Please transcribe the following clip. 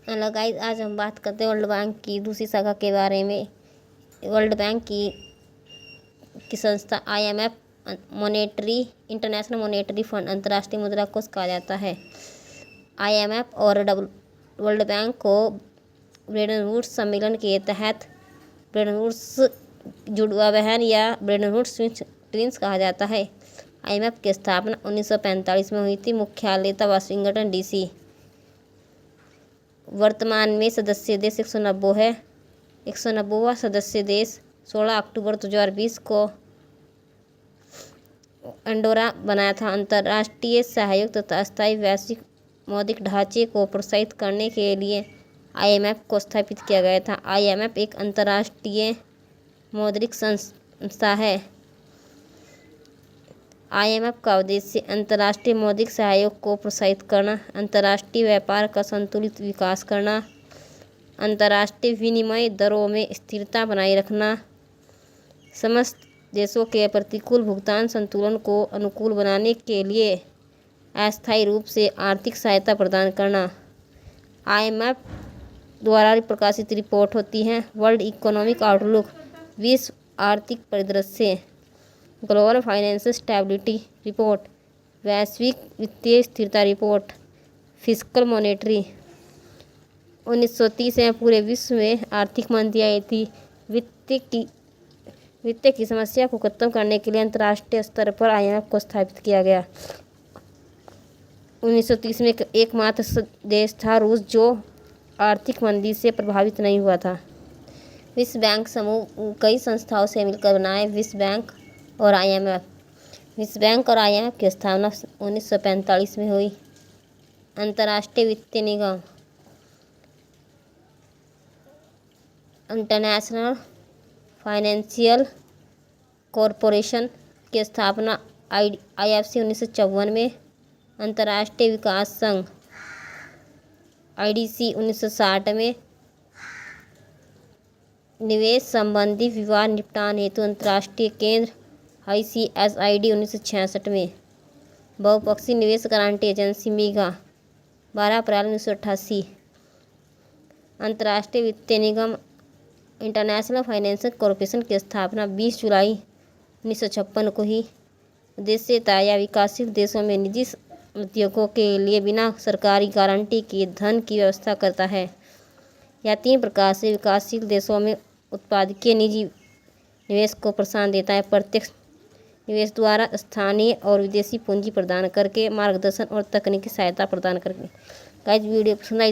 Hello guys, आज हम बात करते हैं वर्ल्ड बैंक की दूसरी शाखा के बारे में। वर्ल्ड बैंक की संस्था IMF इंटरनेशनल मॉनेटरी फंड अंतर्राष्ट्रीय मुद्रा कोष कहा जाता है। IMF और वर्ल्ड बैंक को ब्रेटन वुड्स सम्मेलन के तहत ब्रेटन वुड्स जुड़वा बहन या ब्रेटन वुड्स ट्विंस कहा जाता है। IMF की स्थापना 1945 में हुई थी। मुख्यालय था वाशिंगटन DC। वर्तमान में सदस्य देश 190 है। 190वां सदस्य देश 16 अक्टूबर 2020 को अंडोरा बनाया था। अंतर्राष्ट्रीय सहयोग तथा अस्थायी वैश्विक मौद्रिक ढांचे को प्रोत्साहित करने के लिए IMF को स्थापित किया गया था। IMF एक अंतर्राष्ट्रीय मौद्रिक संस्था है। IMF का उद्देश्य अंतर्राष्ट्रीय मौद्रिक सहयोग को प्रोत्साहित करना, अंतर्राष्ट्रीय व्यापार का संतुलित विकास करना, अंतर्राष्ट्रीय विनिमय दरों में स्थिरता बनाए रखना, समस्त देशों के प्रतिकूल भुगतान संतुलन को अनुकूल बनाने के लिए अस्थायी रूप से आर्थिक सहायता प्रदान करना। IMF द्वारा प्रकाशित रिपोर्ट होती हैं। वर्ल्ड इकोनॉमिक आउटलुक, विश्व आर्थिक परिदृश्य, ग्लोबल फाइनेंशियल स्टेबिलिटी रिपोर्ट, वैश्विक वित्तीय स्थिरता रिपोर्ट, फिस्कल मॉनेटरी। 1930 में पूरे विश्व में आर्थिक मंदी आई थी। वित्त की समस्या को खत्म करने के लिए अंतर्राष्ट्रीय स्तर पर IMF को स्थापित किया गया। 1930 में एकमात्र देश था रूस जो आर्थिक मंदी से प्रभावित नहीं हुआ था। विश्व बैंक समूह कई संस्थाओं से मिलकर बना है। विश्व बैंक और IMF की स्थापना 1945 में हुई। अंतर्राष्ट्रीय वित्तीय निगम इंटरनेशनल फाइनेंशियल कॉरपोरेशन की स्थापना IFC 1954 में। अंतर्राष्ट्रीय विकास संघ IDC 1960 में। निवेश संबंधी विवाद निपटान हेतु अंतर्राष्ट्रीय केंद्र ICSID 1966 में। बहुपक्षीय निवेश गारंटी एजेंसी MIGA 12 अप्रैल 1988। अंतर्राष्ट्रीय वित्तीय निगम इंटरनेशनल फाइनेंशियल कॉरपोरेशन की स्थापना 20 जुलाई 1956 को ही। उद्देश्य था या विकासशील देशों में निजी उद्योगों के लिए बिना सरकारी गारंटी के धन की व्यवस्था करता है। यह 3 प्रकार से विकासशील देशों में उत्पादकीय निजी निवेश को प्रोत्साहन देता है। प्रत्यक्ष निवेश द्वारा स्थानीय और विदेशी पूंजी प्रदान करके, मार्गदर्शन और तकनीकी सहायता प्रदान करके। गाइस, वीडियो पसंद आई तो